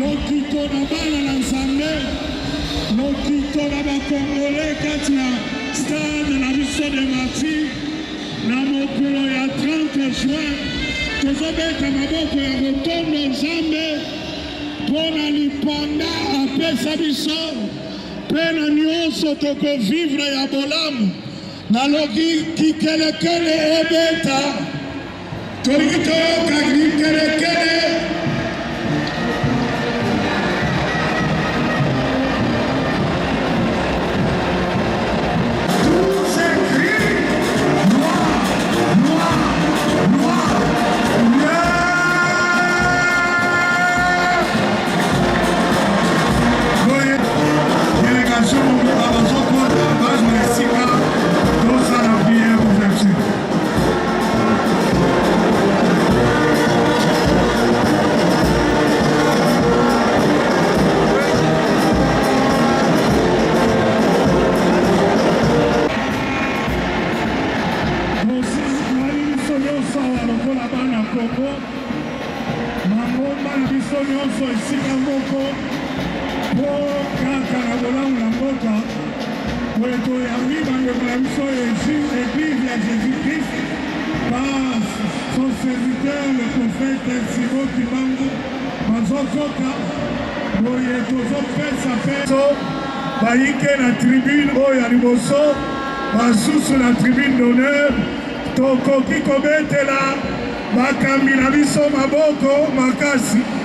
lokito na bana na nzambe, lokito na bakongole kati na stade na biso de Martyrs na mokolo ya 30 juin tozobeta maboko ya kotondo nzambe mpona lipanda apesa biso mpe na nyonso tokovivre ya bolamu nalobi kikelekele ebeta tolingi toyoka kikelekele nyonso esika moko po kaka na bolamu na mboka oyo toyangi bandeko na biso église ya Jésus-Christ par son serviteur le prophète Simon Kimbangu bazokoka boye tozopesa peso bayike na tribune oyo ya liboso basusu na tribune d'honneur tokoki kobetela bakambi na biso maboko makasi.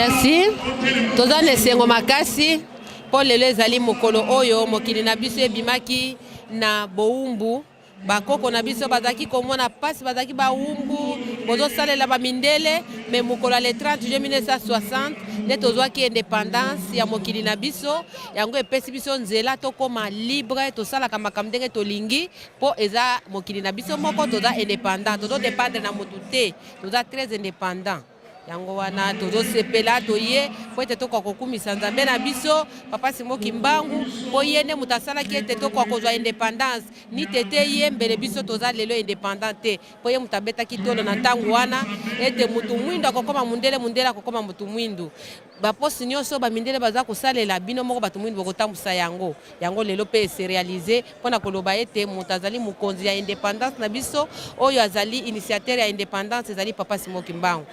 Merci. Toza nesengo makasi pour lelo ezali mokolo oyo mokili na biso ebimaki na boumbu. Bakoko na biso bazaki komona pasi bazaki baumbu bozo salela ba mindele mais mokolo le 30 juillet 1960 ne tozwaki indépendance ya mokili na biso yango epesi biso nzela to koma libre to sala kama kamdenge to lingi po eza mokili na biso moko toza indépendant tozo dépendre na mutu te toza très indépendant. Yango wana tozo sepela toye po ete to kwa kokumisa nzambe na biso papa Simon Kimbangu po yene mutasala ki ete to kwa kozwa indépendance ni tete ye mbele biso toza lelo indépendante po ye mutabeta kitolo na ntango wana ete mutu mwindo akokoma mundele mundele akokoma mutu mwindu baposi nyonso bamindele baza kosalela bino moko batu mwindu bokotambusa yango yango lelo pe se réaliser pona koloba ete mutazali mukonzi ya indépendance na biso oyo azali initiateur ya indépendance ezali papa Simon Kimbangu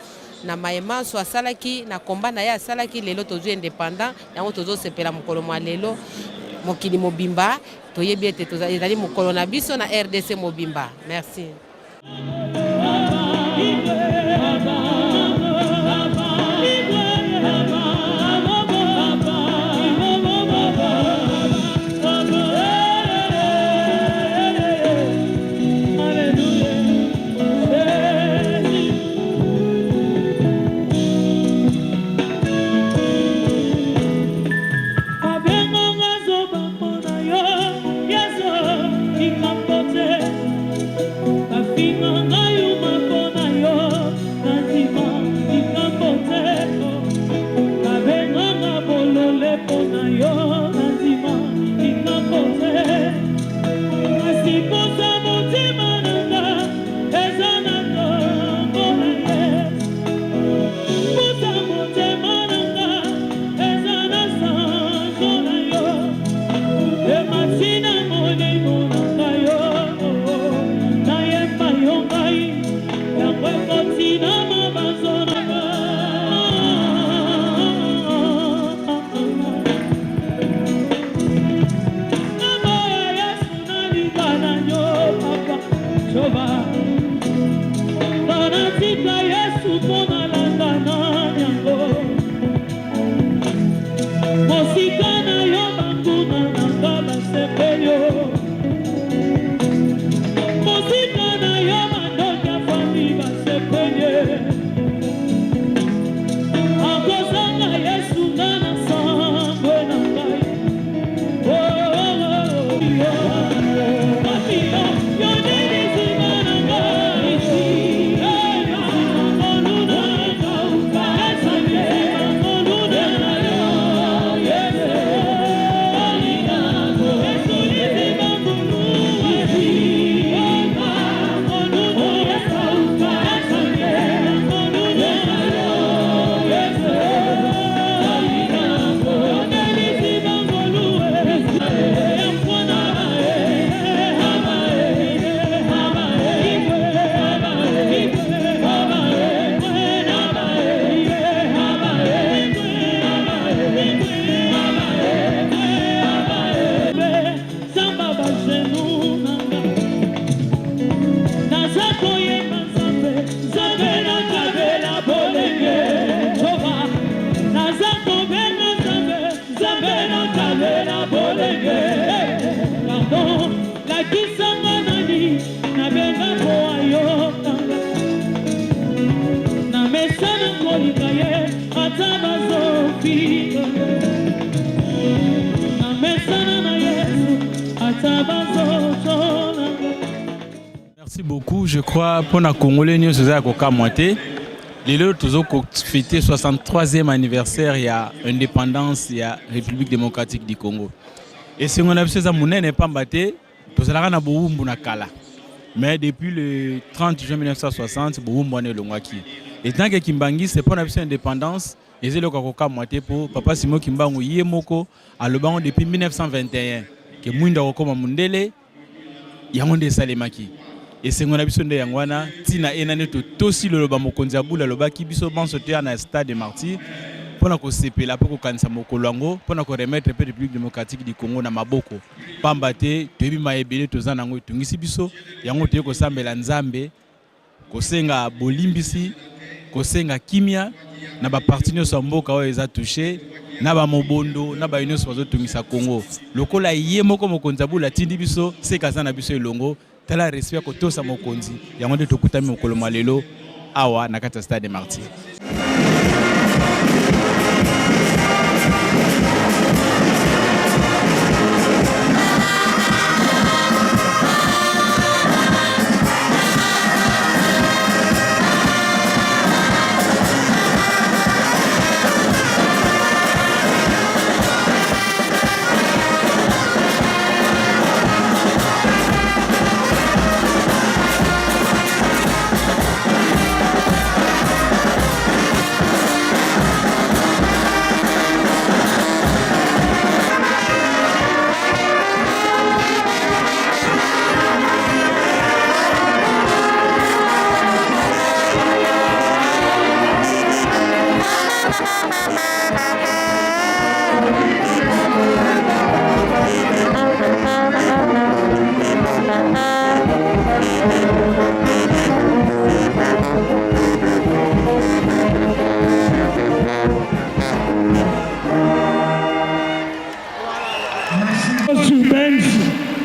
na maema so asalaki na komba na ya asalaki lelo tozo indépendant yango tozo sepela mokolo mwa lelo mokili mobimba toyebi ete toza ezali mokolo na biso na RDC mobimba. Merci. Merci beaucoup. Je crois pour la Congolais, nous sommes à moitié. Les autres, nous avons fêté 63e anniversaire, il y a indépendance, il y a République démocratique du Congo. Et si on a vu ça, n'est pas battu, nous avons beaucoup de kala. Mais depuis le 30 juin 1960, beaucoup de longwaki. Et tant que Kimbangi, c'est pour l'indépendance, et c'est le cas moitié pour Papa Simon Kimbangu Yemoko à Lebanon depuis 1921. Que Mouinda Okoma Mundele, Yamonde Salemaki. Et c'est mon habitude de Yangwana, Tina Enane Tosi le Lobamo Konzabu, la Lobaki Biso Ban sauter à un stade de martyrs, pour qu'on s'épelle la pour qu'on s'amoko lango, pour qu'on remettre la République démocratique du Congo na Maboko. Pambate, Tebi Maebele, Tozanango, Tungisi Biso, Yango Teko Sambe Lanzambe, Kosenga Bolimbisi, kosenga kimia na ba parti nyonso mboka oyo eza touché na ba mobondo na ba nyonso bazotungisa Congo lokola ye moko mokonzi abula tindi biso sekaza na biso elongo tala respect kotosa mokonzi yango nde tokutami mokolo malelo awa na kati ya Stade des Martyrs.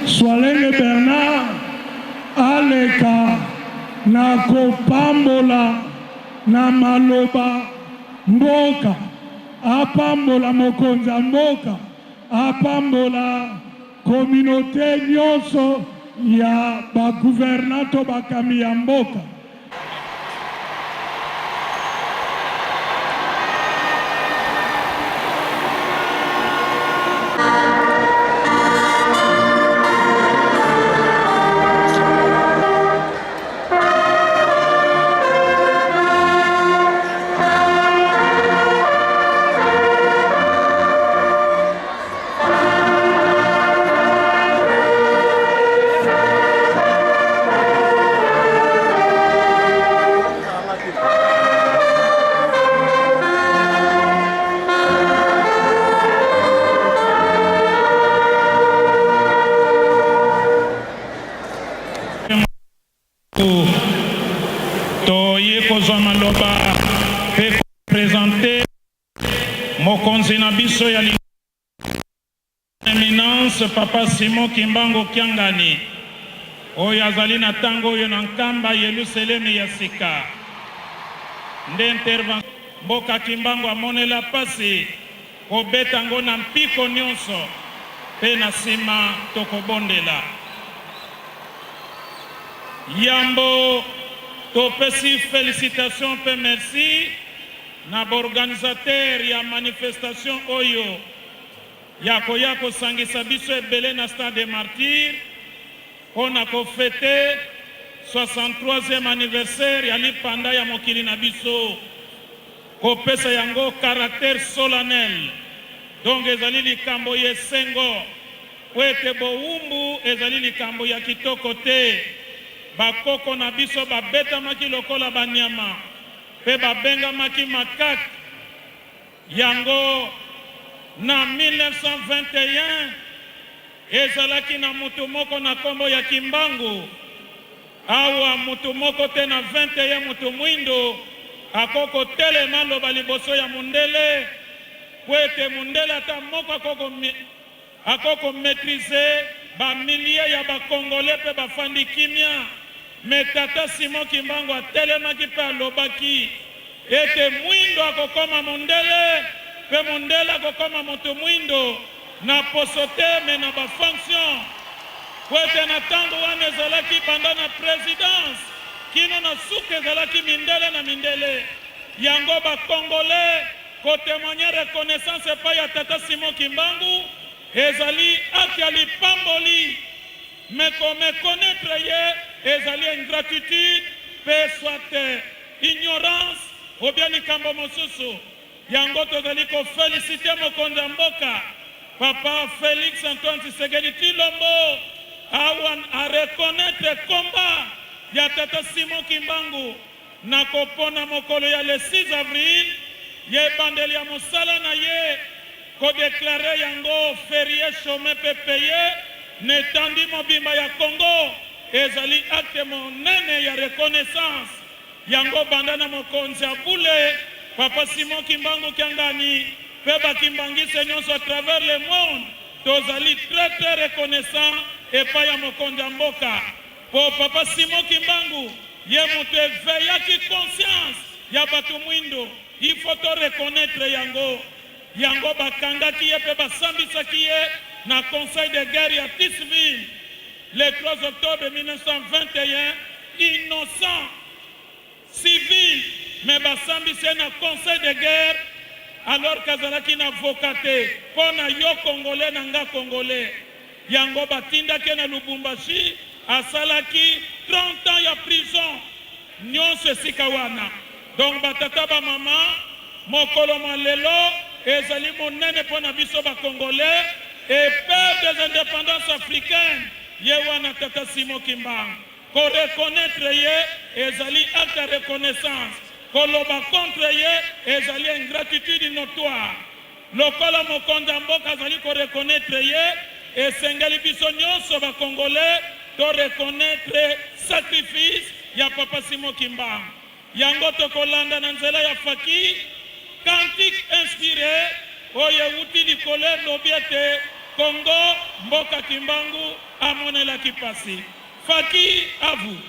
Swalenge Bernard aleka na kopambola na maloba mboka apambola mokonza mboka apambola communauté nyonso ya ba gouvernato bakami ya mboka. Mokonzi na biso ya Eminence Papa Simon Kimbangu Kiangani oyo azali na tango oyo na nkamba Yerusalemi ya sika nde intervention mboka Kimbangu amonela pasi kobeta ngo na mpiko nyonso pe na sima tokobondela yambo topesi félicitations pe merci na organisateur ya manifestation oyo ya kosangisa biso ebele na Stade des Martyrs pona ko fêter 63e anniversaire ya lipanda ya mokili na biso kopesa yango caractère solennel donc ezali likambo yesengo wete bowumbu ezali likambo ya kitoko te bakoko na biso babetamaki lokola banyama pe babengamaki makak yango na 1921 ezalaki na mutu moko na kombo ya Kimbangu awa mutu moko te na 21 mutu mwindo akoko telema loba liboso ya mundele kwete mundele ata moko akoko maîtriser ba milliers ya ba congolais pe bafandi kimia mais tata Simon Kimbangu atelemaki pe alobaki ete mwindo akokoma mundele pe mundele akokoma mutu mwindo na posote me na ba fonction kwete na tango wana ezalaki panda na présidence kino na suka ezalaki mindele na mindele yango ba congolais ko témoigner reconnaissance epai ya tata Simon Kimbangu ezali akti ya lipamboli mais comme connaître ye ezali ingratitude pe soit ignorance ou bien likambo mosusu yango tozali ko féliciter mokonzi ya mboka Papa Félix Antoine Tshisekedi Tshilombo a reconnaître combat ya tata Simon Kimbangu na kopona mokolo ya le 6 avril ye bandeli ya mosala na ye ko déclarer yango férié chômé pe payé netandi mobimba ya Congo ezali acte monene ya reconnaissance yango banda na mokonzi abule Papa Simon Kimbangu Kiangani pe bakimbangise nyonso à travers le monde tozali très reconnaissant epai ya mokonzi ya mboka po Papa Simon Kimbangu ye moto eveyaki conscience ya bato mwindo. Il faut to reconnaître yango bakangaki ye pe basambisaki ye na conseil de guerre ya Tisville le 3 octobre 1921, innocent civil mais basambisi na conseil de guerre alors kazalaki na vocaté pona yo congolais na nga congolais yango batindaki na Lubumbashi asalaki 30 ans ya prison nyonso esika wana. Donc batata ba mama mokolo malelo ezali monene pona biso ba congolais et père des indépendances africaines ye wana tata Simon Kimbangu ko reconnaître ye ezali acte de reconnaissance koloba contre ye ezali ingratitude notoire lokola mokonzi ya mboka azali ko reconnaître ye esengeli biso nyonso ba congolais to reconnaître sacrifice ya Papa Simon Kimbangu. Yango tokolanda na nzela ya Faki cantique inspiré oye uti likolo lobi ete Congo mboka Kimbangu amonelaki pasi. Faki, à vous.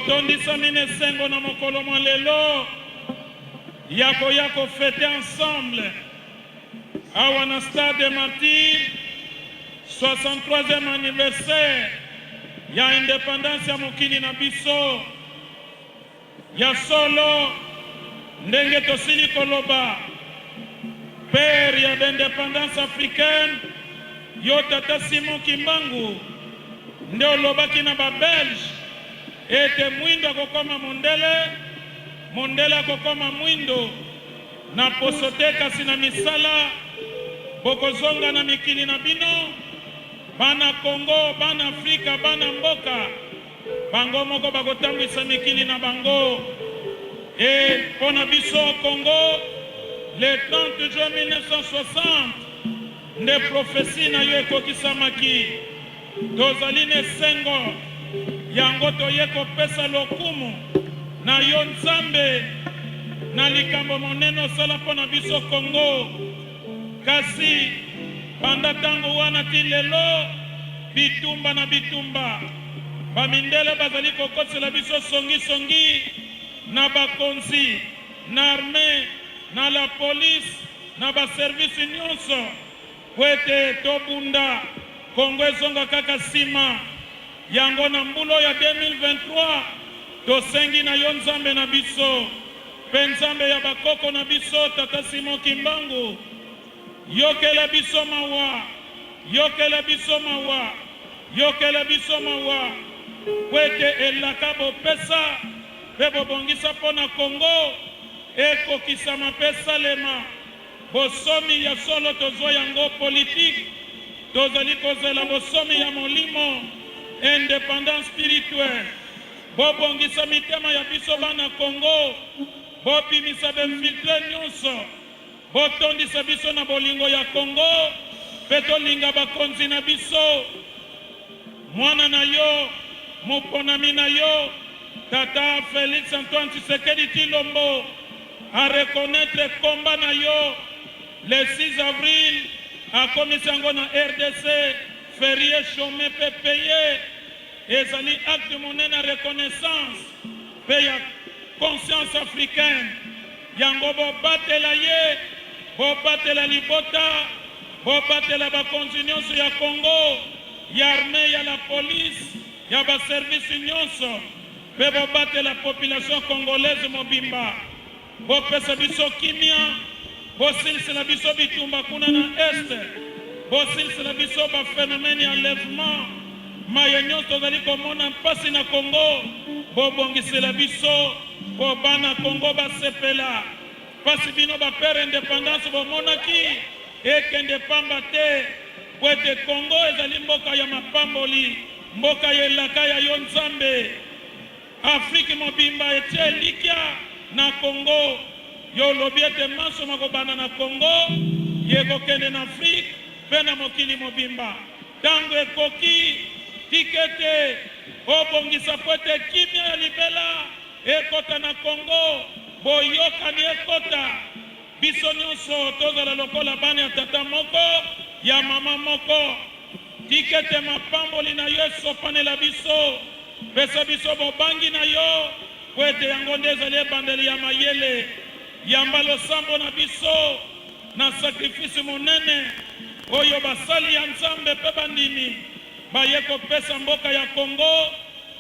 botondisa mine sengo na mokolo mwa lelo ya fete ensemble awa na stade Martyr 63e anniversaire ya indépendance ya mokili na biso ya solo ndenge tosili koloba père ya l'indépendance africaine yo tata Simon Kimbangu nde olobaki na babelge ete mwindo akokoma mondele akokoma mwindo na poso te kasi na misala bokozonga na mikili na bino bana Congo, bana Afrika, bana mboka bango moko bakotambwisa mikili na bango et pona biso Congo le 30 juin 1960 nde profesi na yo ekokisamaki tozali na esengo yango toye kopesa lokumu na yo Nzambe na likambo monene osala mpona biso Congo kasi panda tango wana ti lelo bitumba na bitumba bamindele bazali kokosela biso songi na bakonzi na armée na la police na baservisi nyonso po ete tobunda Kongo ezonga kaka nsima yango na mbulo ya 2023 tosengi na yo Nzambe na biso mpe Nzambe ya bakoko na biso tata Simon Kimbangu yokela biso mawa po ete elaka bopesa mpe bobongisa mpo na Kongo ekokisama mpe salema bosomi ya solo tozwa yango politike tozali kozela bosomi ya molimo indépendance spirituelle bobongisa mitema ya biso bana Kongo bopimisa bemfiltre nyonso botondisa biso na bolingo ya Kongo mpe tolinga bakonzi na biso mwana na yo moponami na yo tata Félix Antoine Tshisekedi Tshilombo a reconnaître komba na yo le 6 avril akomisi yango na RDC férié chômé mpe payé ezali acte monene ya reconnaissance mpe ya conscience africaine yango bobatela ye bobatela libota bobatela bakonzi nyonso ya Congo ya armée ya la police ya baservisi nyonso mpe bobatela population congolaise mobimba bopesa biso kimia bosilisela biso bitumba kuna na este bosilisela biso baphénomène ya enlèvement maye nyonso tozali komona mpasi na Congo bobongisela biso po bana Congo basepela mpasi bino bapere indépendance bomonaki ekende pamba te po ete Congo ezali mboka ya mapamboli mboka ya elaka ya yo Nzambe Afrique mobimba etie elikya na Congo yo lobi ete maso makobanda na Congo yekokende na Afrique mpe na mokili mobimba ntango ekoki tikete obongisa po ete kimia ya libela ekota na Congo boyokani ekota biso nyonso tozala lokola bana ya tata moko ya mama moko tikete mapamboli na yo esopanela biso pesa biso bobangi na yo po ete yango nde ezali ebandeli ya mayele yamba losambo na biso na sakrifisi monene oyo basali ya Nzambe mpe bandimi baye kopesa mboka ya Congo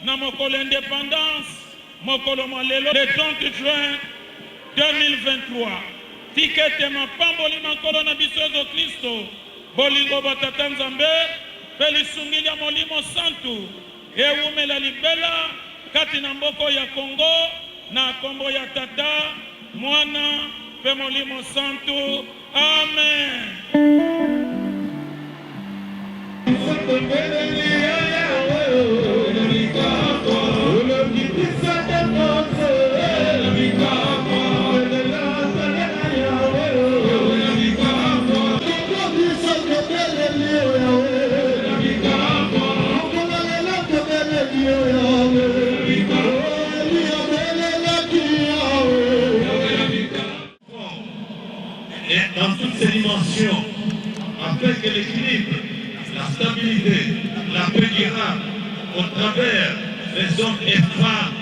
na mokolo indépendance mokolo mwa lelo le 30 juin 2023 tikete mapamboli makolo na biso Yesu Kristo bolingo batata Nzambe mpe lisungili ya molimo santu ewumela libela kati na mboko ya Congo na kombo ya tata mwana mpe molimo santu amen. Dans toutes ces dimensions, afin que l'équilibre, la stabilité, la paix durable, au travers des hommes et femmes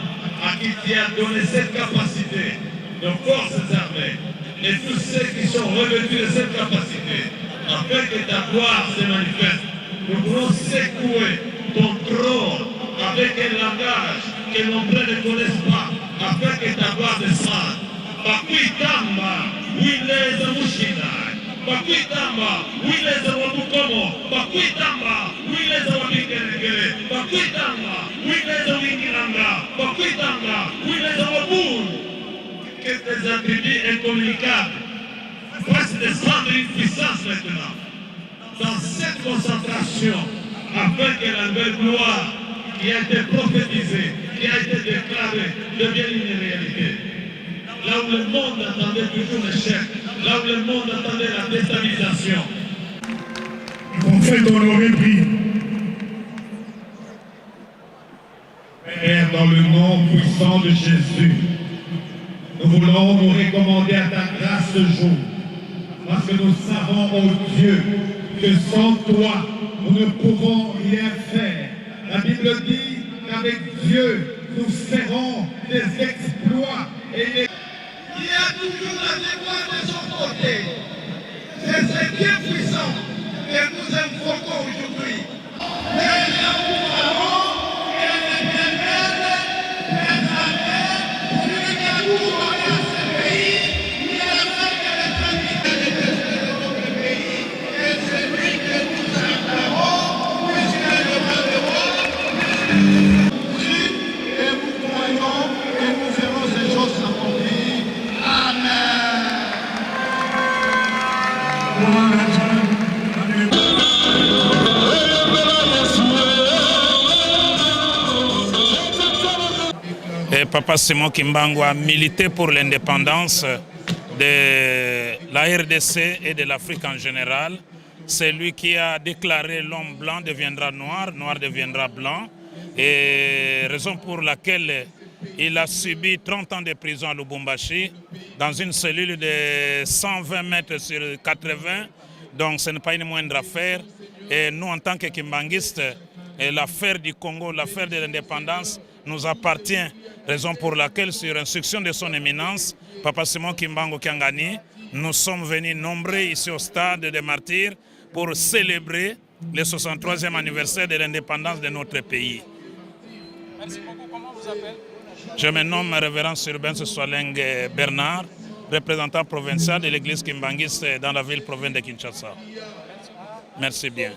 qui t'a donné cette capacité, nos forces armées, et tous ceux qui sont revêtus de cette capacité, afin que ta gloire se manifeste. Nous voulons secouer ton trône avec un langage que nombreux ne connaissent pas, afin que ta gloire descende. Bakuitamba, Wileza Mushina, Bakuitamba, Wileza Wabukomo, Bakuitamba, Wileza Wabikelekele, Bakuitamba, Wileza Wingilanga, Bakuitamba, Wileza Wabun. Que tes attributs incommunicables fassent descendre une puissance maintenant dans cette concentration, afin que la nouvelle gloire qui a été prophétisée, qui a été déclarée, devienne une réalité. Là où le monde attendait toujours l'échec, là où le monde attendait la déstabilisation. On fait honorer prix. Père, dans le nom puissant de Jésus, nous voulons nous recommander à ta grâce ce jour, parce que nous savons, oh Dieu, que sans toi, nous ne pouvons rien faire. La Bible dit qu'avec Dieu, nous ferons des exploits et il y a toujours la victoire de son côté. C'est ce Dieu puissant que nous invoquons aujourd'hui. Papa Simon Kimbangu a milité pour l'indépendance de la RDC et de l'Afrique en général. C'est lui qui a déclaré l'homme blanc deviendra noir, noir deviendra blanc. Et raison pour laquelle il a subi 30 ans de prison à Lubumbashi dans une cellule de 120 mètres sur 80. Donc ce n'est pas une moindre affaire. Et nous, en tant que kimbanguistes, l'affaire du Congo, l'affaire de l'indépendance nous appartient. Raison pour laquelle, sur instruction de son éminence, Papa Simon Kimbangu Kiangani, nous sommes venus nombreux ici au stade des Martyrs pour célébrer le 63e anniversaire de l'indépendance de notre pays. Merci beaucoup. Comment vous appelez? Je me nomme Révérend Surbense Swaleng Bernard, représentant provincial de l'église kimbanguiste dans la ville province de Kinshasa. Merci bien.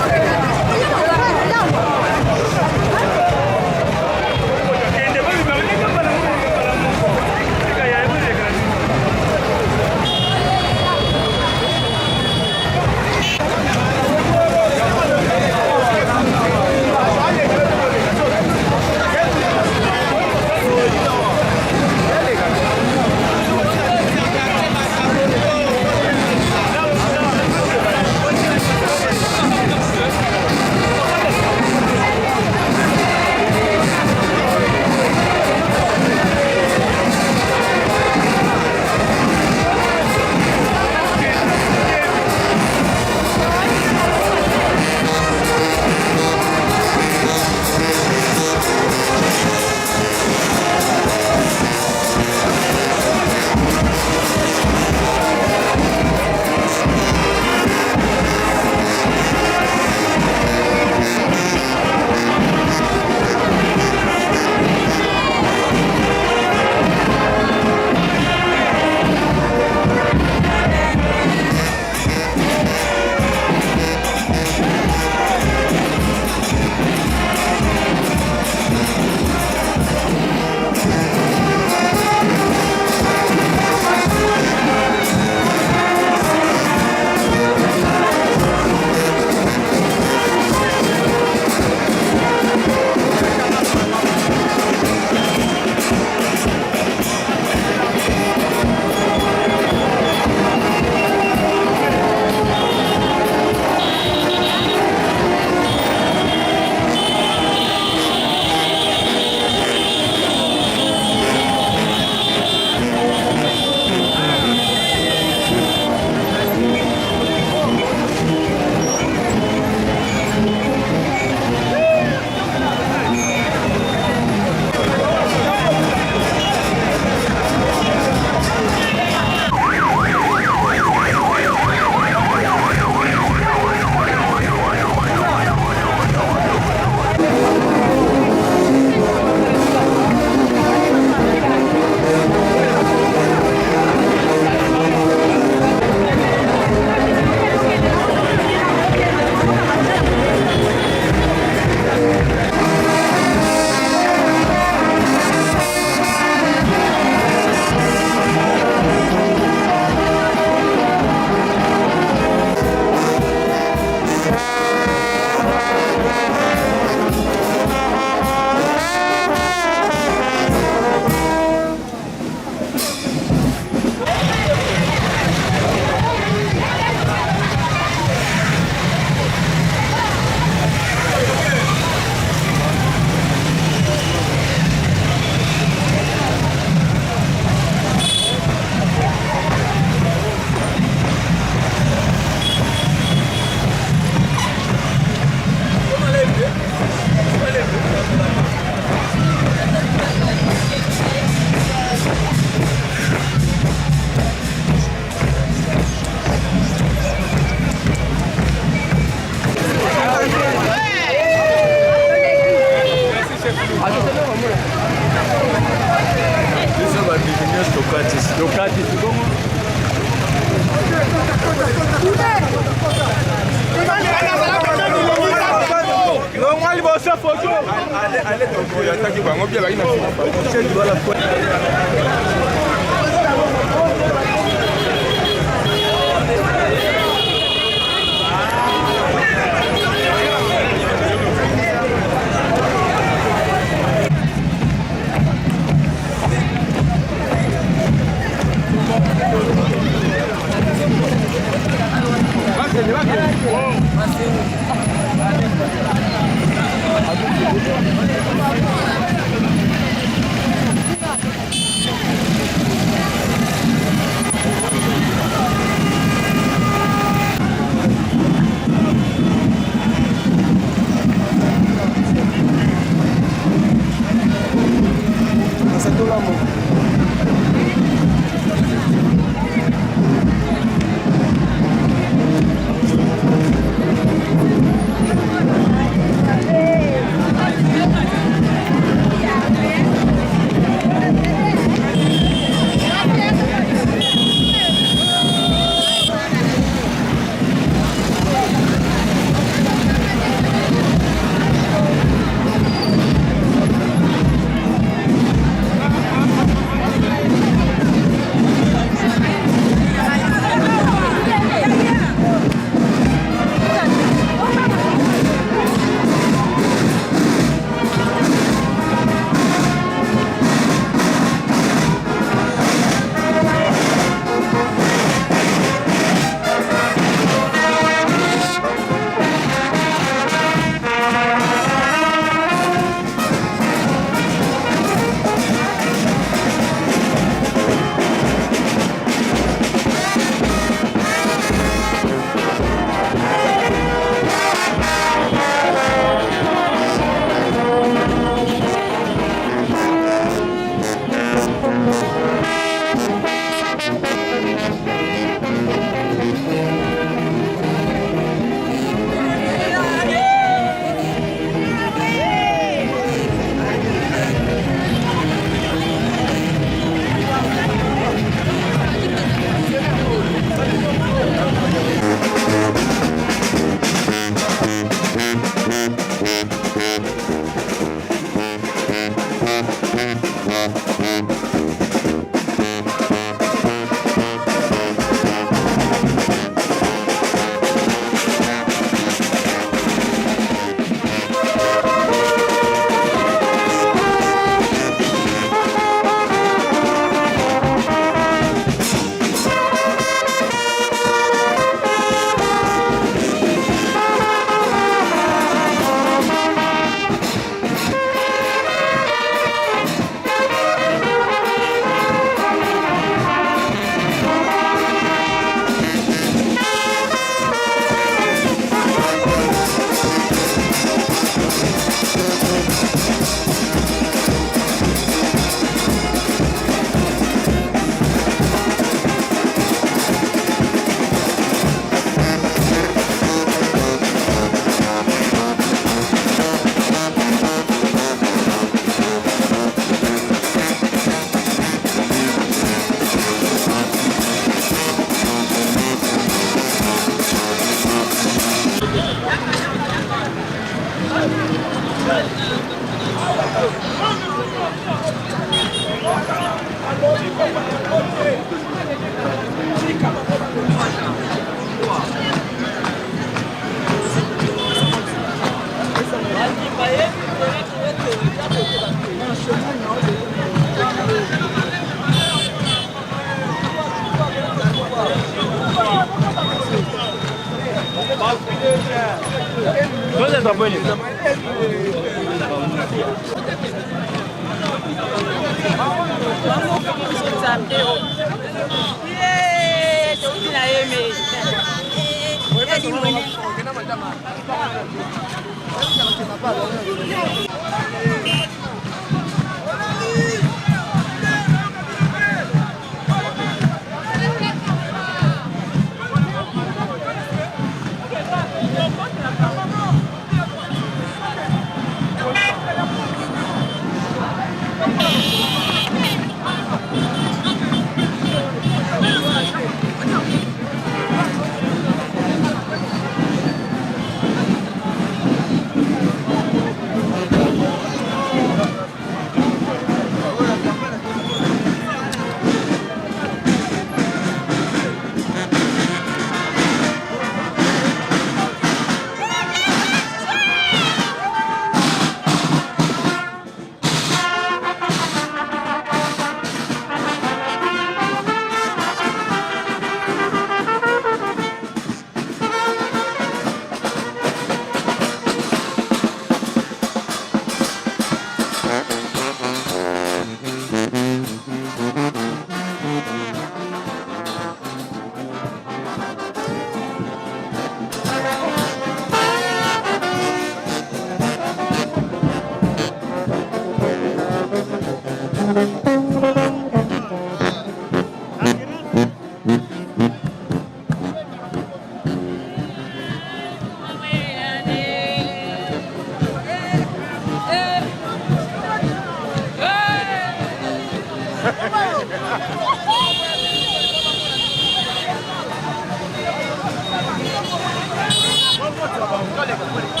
Voilà.